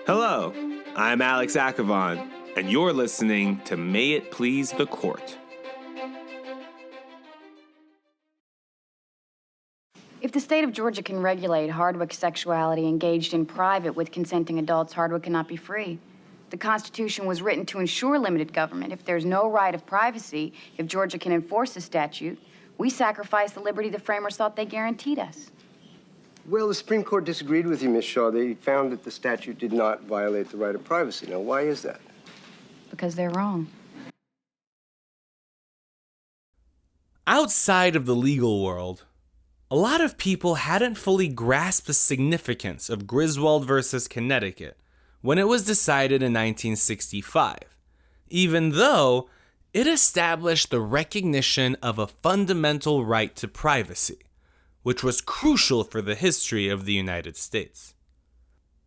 Hello, I'm Alex Akavon, and you're listening to May It Please the Court. If the state of Georgia can regulate Hardwick's sexuality engaged in private with consenting adults, Hardwick cannot be free. The Constitution was written to ensure limited government. If there's no right of privacy, if Georgia can enforce the statute, we sacrifice the liberty the framers thought they guaranteed us. Well, the Supreme Court disagreed with you, Ms. Shaw. They found that the statute did not violate the right of privacy. Now, why is that? Because they're wrong. Outside of the legal world, a lot of people hadn't fully grasped the significance of Griswold versus Connecticut when it was decided in 1965, even though it established the recognition of a fundamental right to privacy, which was crucial for the history of the United States.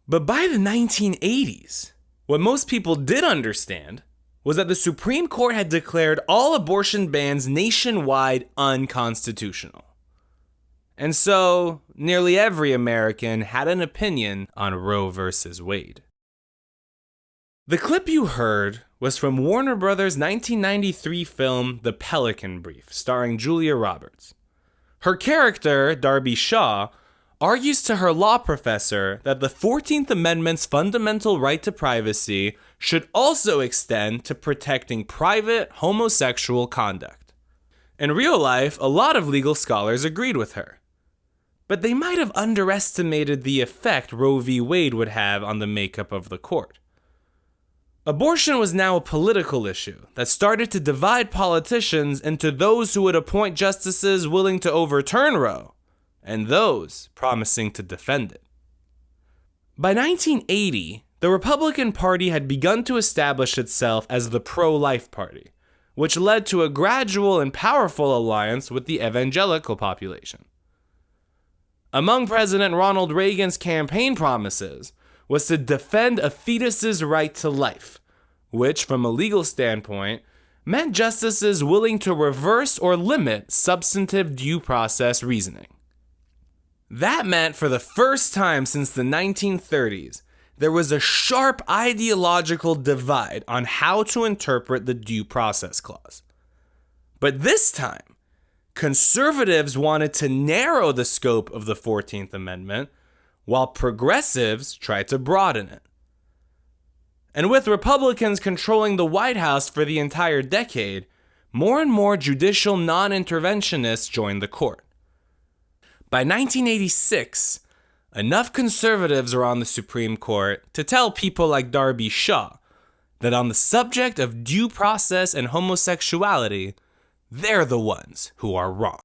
But by the 1980s, what most people did understand was that the Supreme Court had declared all abortion bans nationwide unconstitutional. And so, nearly every American had an opinion on Roe versus Wade. The clip you heard was from Warner Brothers' 1993 film The Pelican Brief, starring Julia Roberts. Her character, Darby Shaw, argues to her law professor that the 14th Amendment's fundamental right to privacy should also extend to protecting private homosexual conduct. In real life, a lot of legal scholars agreed with her. But they might have underestimated the effect Roe v. Wade would have on the makeup of the court. Abortion was now a political issue that started to divide politicians into those who would appoint justices willing to overturn Roe, and those promising to defend it. By 1980, the Republican Party had begun to establish itself as the pro-life party, which led to a gradual and powerful alliance with the evangelical population. Among President Ronald Reagan's campaign promises was to defend a fetus's right to life, which, from a legal standpoint, meant justices willing to reverse or limit substantive due process reasoning. That meant for the first time since the 1930s, there was a sharp ideological divide on how to interpret the Due Process Clause. But this time, conservatives wanted to narrow the scope of the 14th Amendment, while progressives tried to broaden it. And with Republicans controlling the White House for the entire decade, more and more judicial non-interventionists joined the court. By 1986, enough conservatives were on the Supreme Court to tell people like Darby Shaw that on the subject of due process and homosexuality, they're the ones who are wrong.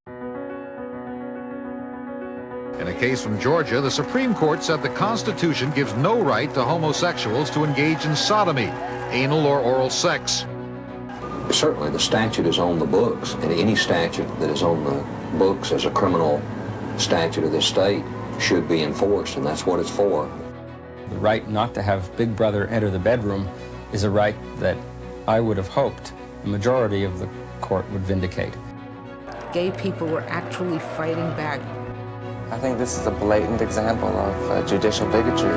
In a case from Georgia, the Supreme Court said the Constitution gives no right to homosexuals to engage in sodomy, anal or oral sex. Certainly the statute is on the books, and any statute that is on the books as a criminal statute of the state should be enforced, and that's what it's for. The right not to have Big Brother enter the bedroom is a right that I would have hoped the majority of the court would vindicate. Gay people were actually fighting back. I think this is a blatant example of judicial bigotry.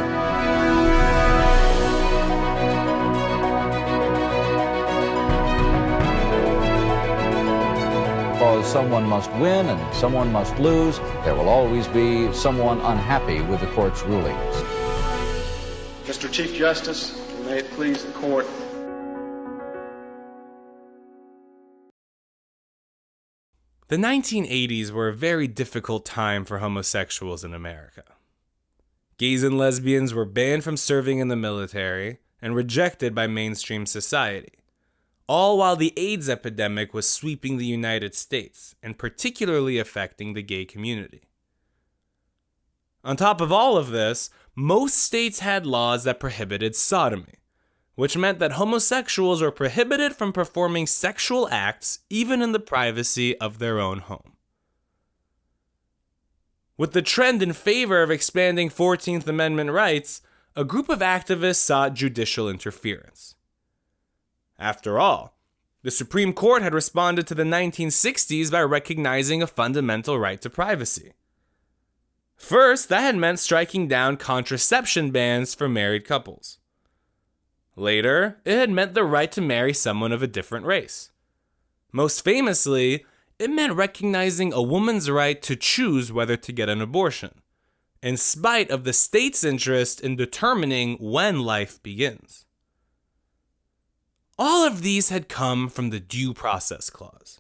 Because someone must win and someone must lose, there will always be someone unhappy with the court's rulings. Mr. Chief Justice, may it please the court. The 1980s were a very difficult time for homosexuals in America. Gays and lesbians were banned from serving in the military and rejected by mainstream society, all while the AIDS epidemic was sweeping the United States and particularly affecting the gay community. On top of all of this, most states had laws that prohibited sodomy, which meant that homosexuals were prohibited from performing sexual acts even in the privacy of their own home. With the trend in favor of expanding 14th Amendment rights, a group of activists sought judicial interference. After all, the Supreme Court had responded to the 1960s by recognizing a fundamental right to privacy. First, that had meant striking down contraception bans for married couples. Later, it had meant the right to marry someone of a different race. Most famously, it meant recognizing a woman's right to choose whether to get an abortion, in spite of the state's interest in determining when life begins. All of these had come from the Due Process Clause.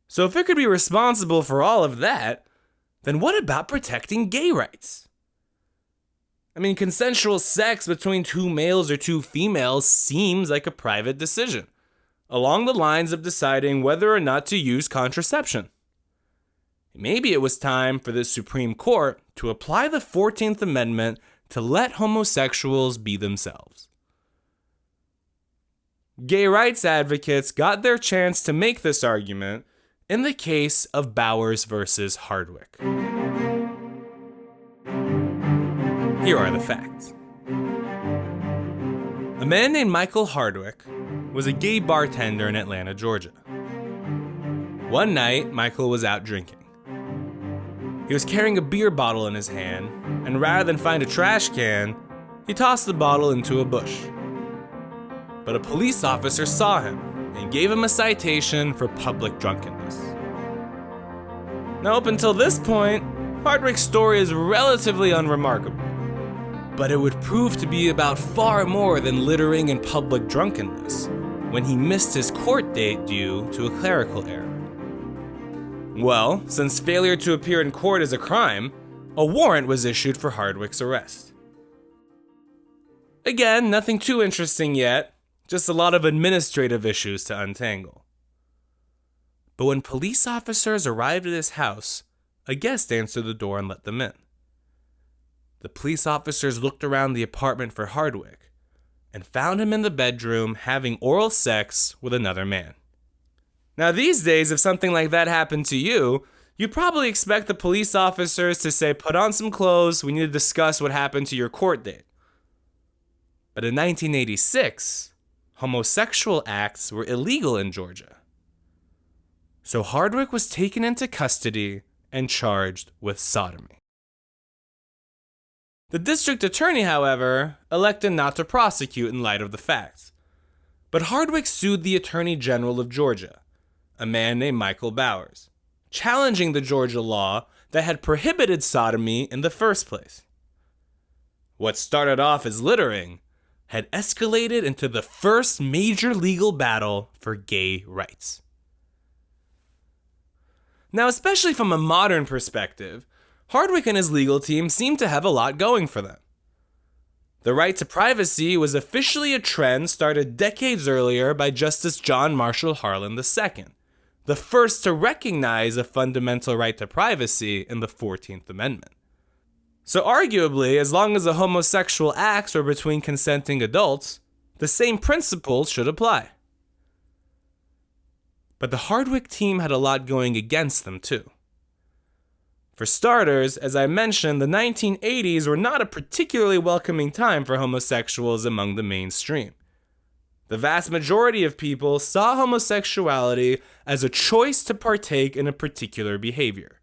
So if it could be responsible for all of that, then what about protecting gay rights? I mean, consensual sex between two males or two females seems like a private decision, along the lines of deciding whether or not to use contraception. Maybe it was time for the Supreme Court to apply the 14th Amendment to let homosexuals be themselves. Gay rights advocates got their chance to make this argument in the case of Bowers versus Hardwick. Here are the facts. A man named Michael Hardwick was a gay bartender in Atlanta, Georgia. One night, Michael was out drinking. He was carrying a beer bottle in his hand, and rather than find a trash can, he tossed the bottle into a bush. But a police officer saw him and gave him a citation for public drunkenness. Now, up until this point, Hardwick's story is relatively unremarkable, but it would prove to be about far more than littering and public drunkenness when he missed his court date due to a clerical error. Well, since failure to appear in court is a crime, a warrant was issued for Hardwick's arrest. Again, nothing too interesting yet, just a lot of administrative issues to untangle. But when police officers arrived at his house, a guest answered the door and let them in. The police officers looked around the apartment for Hardwick and found him in the bedroom having oral sex with another man. Now these days, if something like that happened to you, you'd probably expect the police officers to say, "Put on some clothes, we need to discuss what happened to your court date." But in 1986, homosexual acts were illegal in Georgia. So Hardwick was taken into custody and charged with sodomy. The district attorney, however, elected not to prosecute in light of the facts. But Hardwick sued the Attorney General of Georgia, a man named Michael Bowers, challenging the Georgia law that had prohibited sodomy in the first place. What started off as littering had escalated into the first major legal battle for gay rights. Now, especially from a modern perspective, Hardwick and his legal team seemed to have a lot going for them. The right to privacy was officially a trend started decades earlier by Justice John Marshall Harlan II, the first to recognize a fundamental right to privacy in the 14th Amendment. So arguably, as long as the homosexual acts were between consenting adults, the same principles should apply. But the Hardwick team had a lot going against them too. For starters, as I mentioned, the 1980s were not a particularly welcoming time for homosexuals among the mainstream. The vast majority of people saw homosexuality as a choice to partake in a particular behavior.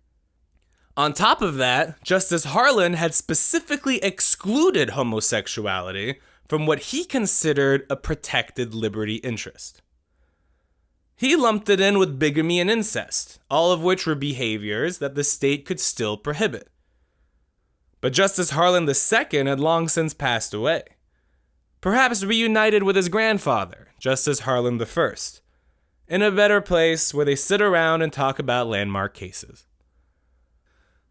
On top of that, Justice Harlan had specifically excluded homosexuality from what he considered a protected liberty interest. He lumped it in with bigamy and incest, all of which were behaviors that the state could still prohibit. But Justice Harlan II had long since passed away, perhaps reunited with his grandfather, Justice Harlan I, in a better place where they sit around and talk about landmark cases.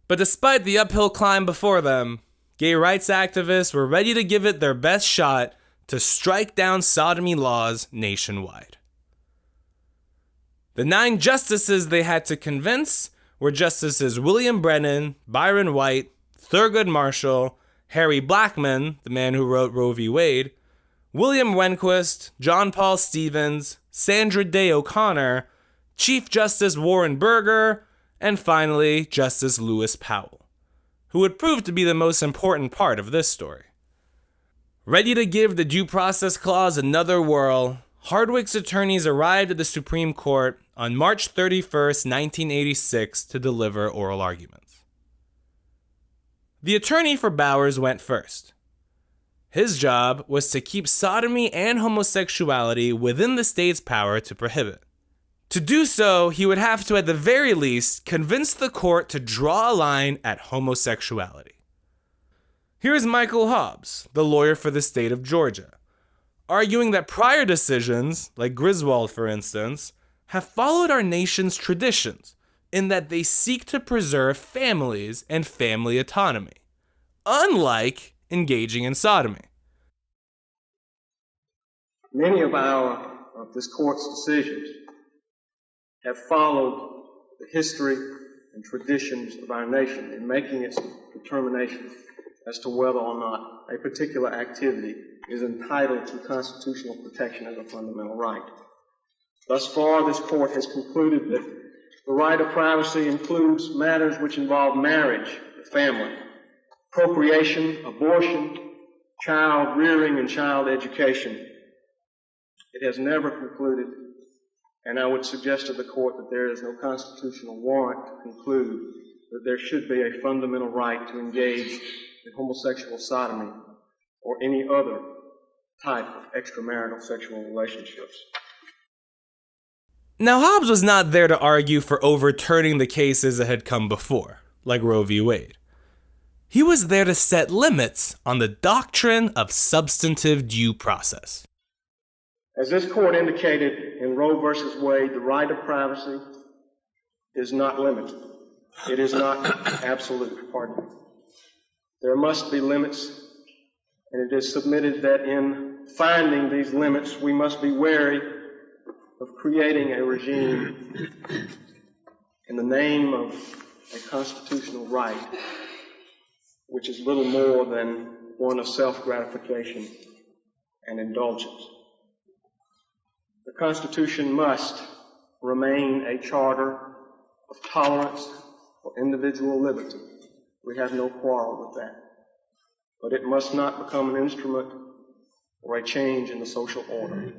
But despite the uphill climb before them, gay rights activists were ready to give it their best shot to strike down sodomy laws nationwide. The 9 justices they had to convince were Justices William Brennan, Byron White, Thurgood Marshall, Harry Blackmun, the man who wrote Roe v. Wade, William Rehnquist, John Paul Stevens, Sandra Day O'Connor, Chief Justice Warren Burger, and finally, Justice Lewis Powell, who would prove to be the most important part of this story. Ready to give the Due Process Clause another whirl, Hardwick's attorneys arrived at the Supreme Court on March 31st, 1986 to deliver oral arguments. The attorney for Bowers went first. His job was to keep sodomy and homosexuality within the state's power to prohibit. To do so, he would have to, at the very least, convince the court to draw a line at homosexuality. Here's Michael Hobbs, the lawyer for the state of Georgia, arguing that prior decisions, like Griswold for instance, have followed our nation's traditions in that they seek to preserve families and family autonomy, unlike engaging in sodomy. Many of this court's decisions have followed the history and traditions of our nation in making its determination as to whether or not a particular activity is entitled to constitutional protection as a fundamental right. Thus far, this court has concluded that the right of privacy includes matters which involve marriage, the family, procreation, abortion, child rearing, and child education. It has never concluded, and I would suggest to the court that there is no constitutional warrant to conclude that there should be a fundamental right to engage in homosexual sodomy or any other type of extramarital sexual relationships. Now, Hobbs was not there to argue for overturning the cases that had come before, like Roe v. Wade. He was there to set limits on the doctrine of substantive due process. As this court indicated in Roe v. Wade, the right of privacy is not limited. It is not absolute, pardon me. There must be limits, and it is submitted that in finding these limits, we must be wary of creating a regime in the name of a constitutional right, which is little more than one of self-gratification and indulgence. The Constitution must remain a charter of tolerance for individual liberty. We have no quarrel with that. But it must not become an instrument or a change in the social order.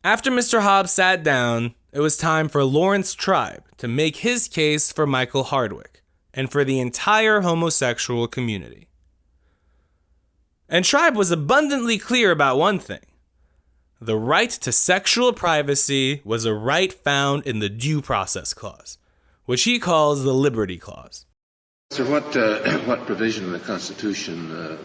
After Mr. Hobbs sat down, it was time for Lawrence Tribe to make his case for Michael Hardwick and for the entire homosexual community. And Tribe was abundantly clear about one thing. The right to sexual privacy was a right found in the Due Process Clause, which he calls the Liberty Clause. So what provision of the Constitution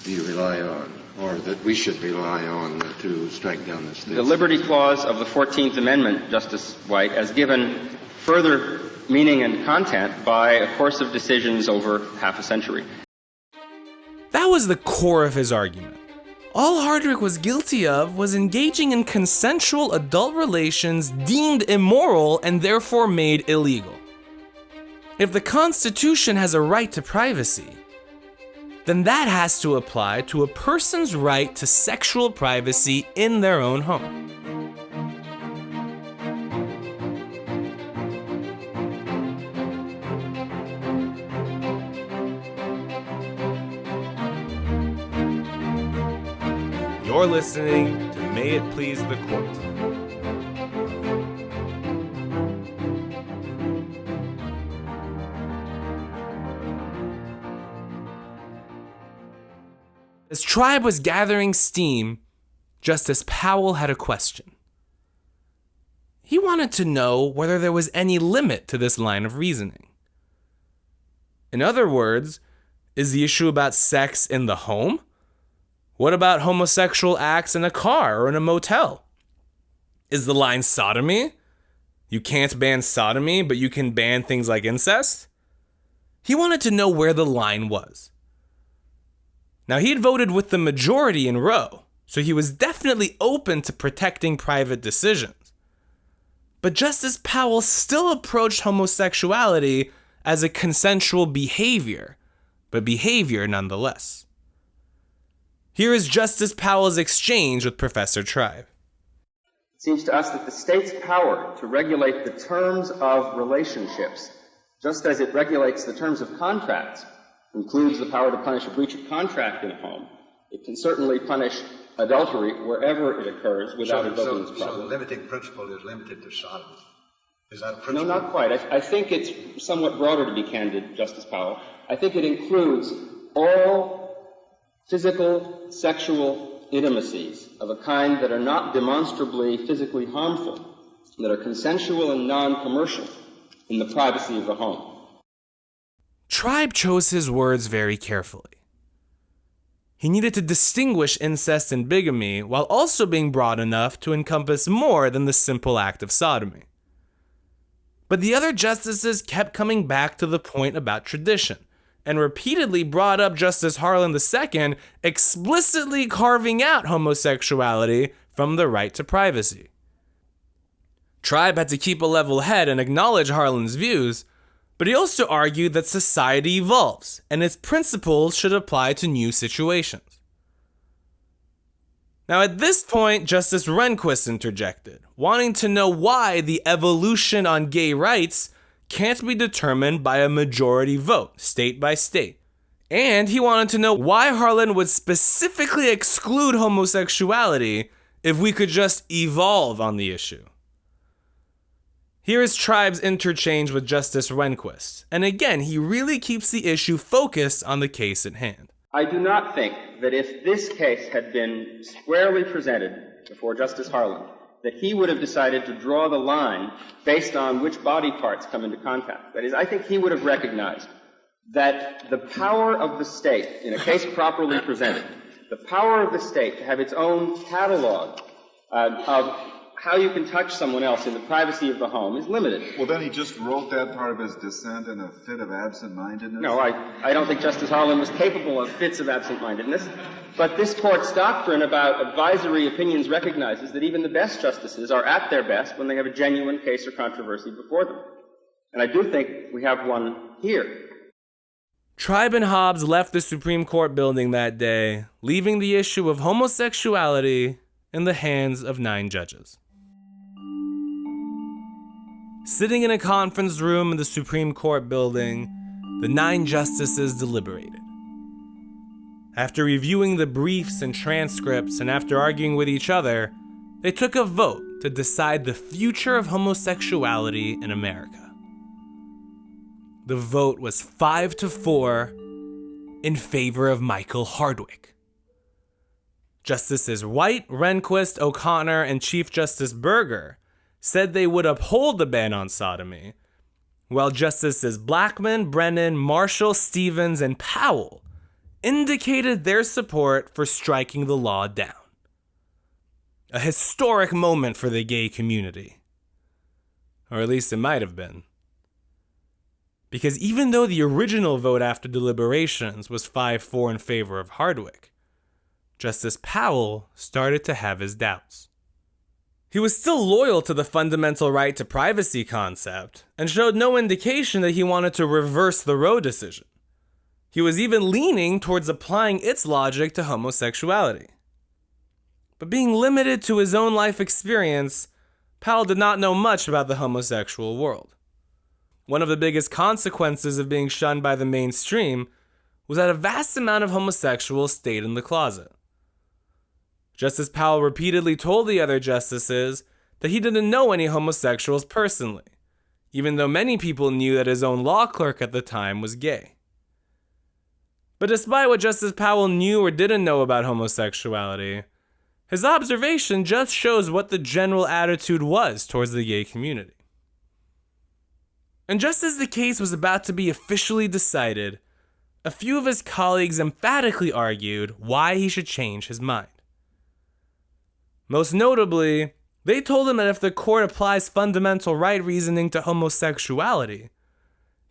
do you rely on, or that we should rely on to strike down this thing? The Liberty Clause of the 14th Amendment, Justice White, as given further meaning and content by a course of decisions over half a century. That was the core of his argument. All Hardwick was guilty of was engaging in consensual adult relations deemed immoral and therefore made illegal. If the Constitution has a right to privacy, then that has to apply to a person's right to sexual privacy in their own home. You're listening to May It Please the Court. As Tribe was gathering steam, Justice Powell had a question. He wanted to know whether there was any limit to this line of reasoning. In other words, is the issue about sex in the home? What about homosexual acts in a car or in a motel? Is the line sodomy? You can't ban sodomy, but you can ban things like incest? He wanted to know where the line was. Now, he had voted with the majority in Roe, so he was definitely open to protecting private decisions. But Justice Powell still approached homosexuality as a consensual behavior, but behavior nonetheless. Here is Justice Powell's exchange with Professor Tribe. It seems to us that the state's power to regulate the terms of relationships, just as it regulates the terms of contracts, includes the power to punish a breach of contract in a home. It can certainly punish adultery wherever it occurs without invoking its property. So the limiting principle is limited to sodomy. Is that a No, principle? not quite. I think it's somewhat broader, to be candid, Justice Powell. I think it includes all physical, sexual intimacies of a kind that are not demonstrably physically harmful, that are consensual and non-commercial in the privacy of the home. Tribe chose his words very carefully. He needed to distinguish incest and bigamy while also being broad enough to encompass more than the simple act of sodomy. But the other justices kept coming back to the point about tradition and repeatedly brought up Justice Harlan II explicitly carving out homosexuality from the right to privacy. Tribe had to keep a level head and acknowledge Harlan's views, but he also argued that society evolves and its principles should apply to new situations. Now at this point, Justice Rehnquist interjected, wanting to know why the evolution on gay rights can't be determined by a majority vote, state by state. And he wanted to know why Harlan would specifically exclude homosexuality if we could just evolve on the issue. Here is Tribe's interchange with Justice Rehnquist, and again, he really keeps the issue focused on the case at hand. I do not think that if this case had been squarely presented before Justice Harlan, that he would have decided to draw the line based on which body parts come into contact. That is, I think he would have recognized that the power of the state, in a case properly presented, the power of the state to have its own catalog of how you can touch someone else in the privacy of the home is limited. Well, then he just wrote that part of his dissent in a fit of absent-mindedness? No, I don't think Justice Harlan was capable of fits of absent-mindedness. But this Court's doctrine about advisory opinions recognizes that even the best justices are at their best when they have a genuine case or controversy before them. And I do think we have one here. Tribe and Hobbs left the Supreme Court building that day, leaving the issue of homosexuality in the hands of 9 judges. Sitting in a conference room in the Supreme Court building, the 9 justices deliberated. After reviewing the briefs and transcripts and after arguing with each other, they took a vote to decide the future of homosexuality in America. The vote was 5-4 in favor of Michael Hardwick. Justices White, Rehnquist, O'Connor, and Chief Justice Berger said they would uphold the ban on sodomy, while Justices Blackmun, Brennan, Marshall, Stevens, and Powell indicated their support for striking the law down. A historic moment for the gay community. Or at least it might have been. Because even though the original vote after deliberations was 5-4 in favor of Hardwick, Justice Powell started to have his doubts. He was still loyal to the fundamental right to privacy concept and showed no indication that he wanted to reverse the Roe decision. He was even leaning towards applying its logic to homosexuality. But being limited to his own life experience, Powell did not know much about the homosexual world. One of the biggest consequences of being shunned by the mainstream was that a vast amount of homosexuals stayed in the closet. Justice Powell repeatedly told the other justices that he didn't know any homosexuals personally, even though many people knew that his own law clerk at the time was gay. But despite what Justice Powell knew or didn't know about homosexuality, his observation just shows what the general attitude was towards the gay community. And just as the case was about to be officially decided, a few of his colleagues emphatically argued why he should change his mind. Most notably, they told him that if the court applies fundamental right reasoning to homosexuality,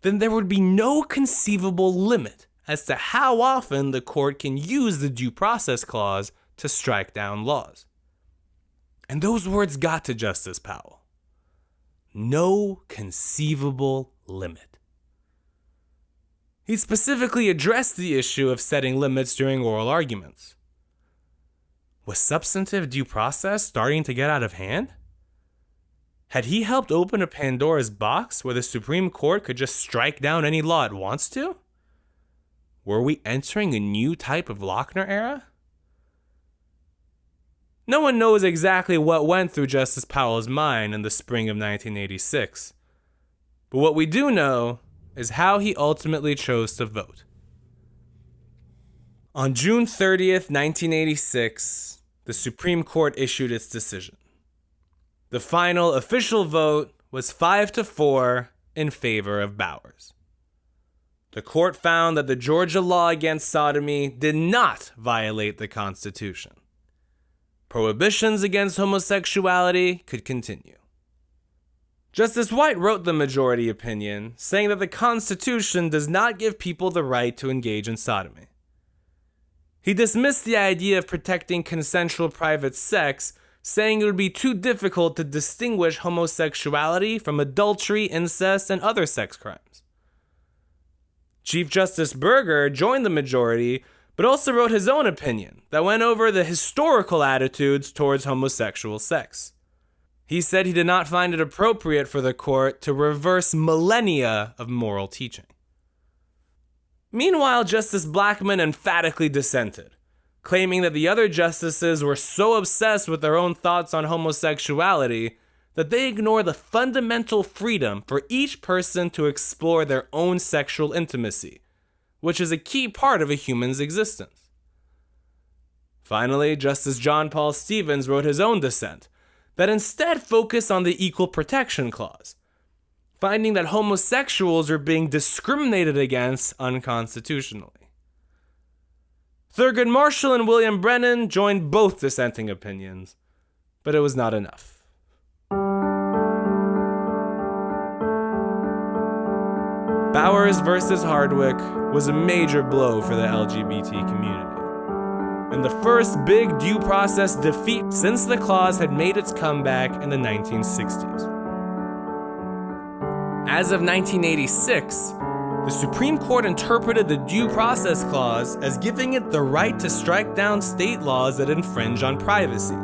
then there would be no conceivable limit as to how often the court can use the due process clause to strike down laws. And those words got to Justice Powell. No conceivable limit. He specifically addressed the issue of setting limits during oral arguments. Was substantive due process starting to get out of hand? Had he helped open a Pandora's box where the Supreme Court could just strike down any law it wants to? Were we entering a new type of Lochner era? No one knows exactly what went through Justice Powell's mind in the spring of 1986. But what we do know is how he ultimately chose to vote. On June 30th, 1986, the Supreme Court issued its decision. The final official vote was 5-4 in favor of Bowers. The court found that the Georgia law against sodomy did not violate the Constitution. Prohibitions against homosexuality could continue. Justice White wrote the majority opinion, saying that the Constitution does not give people the right to engage in sodomy. He dismissed the idea of protecting consensual private sex, saying it would be too difficult to distinguish homosexuality from adultery, incest, and other sex crimes. Chief Justice Burger joined the majority, but also wrote his own opinion that went over the historical attitudes towards homosexual sex. He said he did not find it appropriate for the court to reverse millennia of moral teaching. Meanwhile, Justice Blackmun emphatically dissented, claiming that the other justices were so obsessed with their own thoughts on homosexuality that they ignore the fundamental freedom for each person to explore their own sexual intimacy, which is a key part of a human's existence. Finally, Justice John Paul Stevens wrote his own dissent that instead focused on the Equal Protection Clause, finding that homosexuals are being discriminated against unconstitutionally. Thurgood Marshall and William Brennan joined both dissenting opinions, but it was not enough. Bowers versus Hardwick was a major blow for the LGBT community, and the first big due process defeat since the clause had made its comeback in the 1960s. As of 1986, the Supreme Court interpreted the Due Process Clause as giving it the right to strike down state laws that infringe on privacy,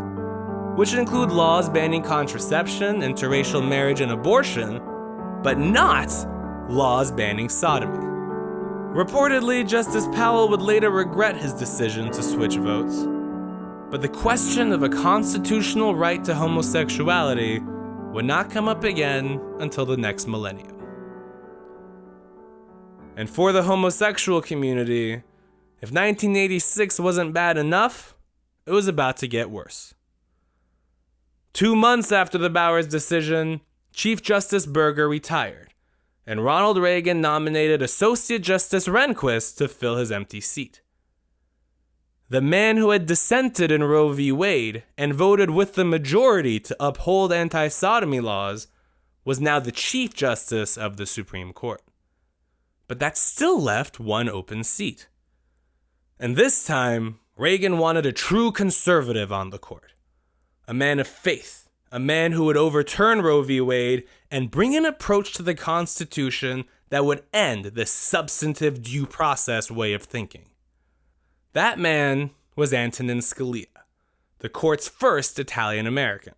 which include laws banning contraception, interracial marriage, and abortion, but not laws banning sodomy. Reportedly, Justice Powell would later regret his decision to switch votes, but the question of a constitutional right to homosexuality would not come up again until the next millennium. And for the homosexual community, if 1986 wasn't bad enough, it was about to get worse. 2 months after the Bowers decision, Chief Justice Burger retired, and Ronald Reagan nominated Associate Justice Rehnquist to fill his empty seat. The man who had dissented in Roe v. Wade and voted with the majority to uphold anti-sodomy laws was now the Chief Justice of the Supreme Court. But that still left one open seat. And this time, Reagan wanted a true conservative on the court. A man of faith, a man who would overturn Roe v. Wade and bring an approach to the Constitution that would end this substantive due process way of thinking. That man was Antonin Scalia, the court's first Italian-American.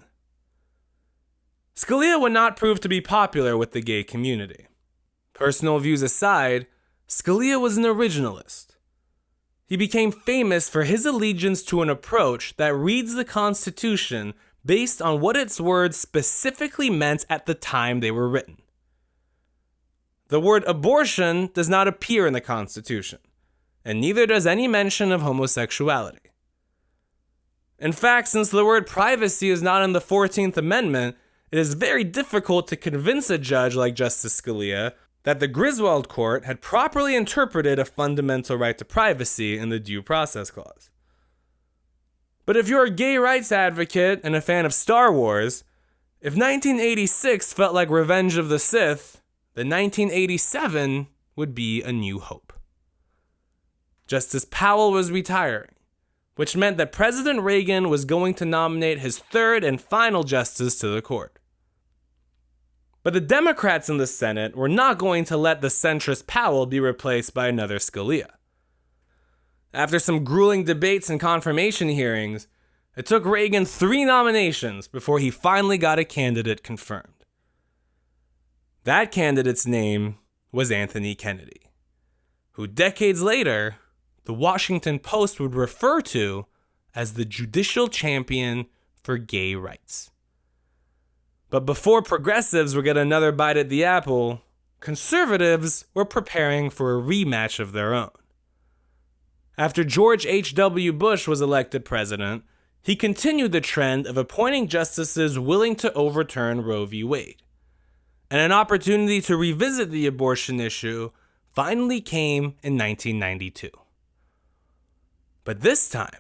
Scalia would not prove to be popular with the gay community. Personal views aside, Scalia was an originalist. He became famous for his allegiance to an approach that reads the Constitution based on what its words specifically meant at the time they were written. The word abortion does not appear in the Constitution, and neither does any mention of homosexuality. In fact, since the word privacy is not in the 14th Amendment, it is very difficult to convince a judge like Justice Scalia that the Griswold Court had properly interpreted a fundamental right to privacy in the Due Process Clause. But if you're a gay rights advocate and a fan of Star Wars, if 1986 felt like Revenge of the Sith, then 1987 would be A New Hope. Justice Powell was retiring, which meant that President Reagan was going to nominate his third and final justice to the court. But the Democrats in the Senate were not going to let the centrist Powell be replaced by another Scalia. After some grueling debates and confirmation hearings, it took Reagan 3 nominations before he finally got a candidate confirmed. That candidate's name was Anthony Kennedy, who decades later, the Washington Post would refer to as the judicial champion for gay rights. But before progressives would get another bite at the apple, conservatives were preparing for a rematch of their own. After George H.W. Bush was elected president, he continued the trend of appointing justices willing to overturn Roe v. Wade. And an opportunity to revisit the abortion issue finally came in 1992. But this time,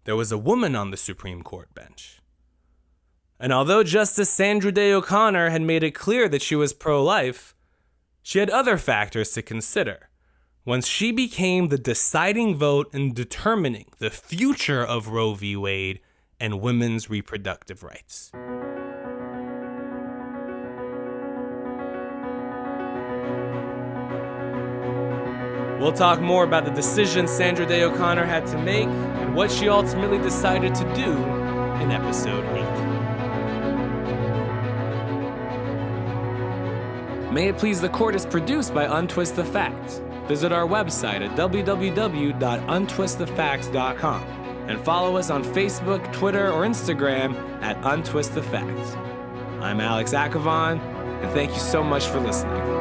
there was a woman on the Supreme Court bench. And although Justice Sandra Day O'Connor had made it clear that she was pro-life, she had other factors to consider once she became the deciding vote in determining the future of Roe v. Wade and women's reproductive rights. We'll talk more about the decision Sandra Day O'Connor had to make and what she ultimately decided to do in episode 8. May It Please the Court is produced by Untwist the Facts. Visit our website at www.untwistthefacts.com and follow us on Facebook, Twitter, or Instagram at Untwist the Facts. I'm Alex Akavon, and thank you so much for listening.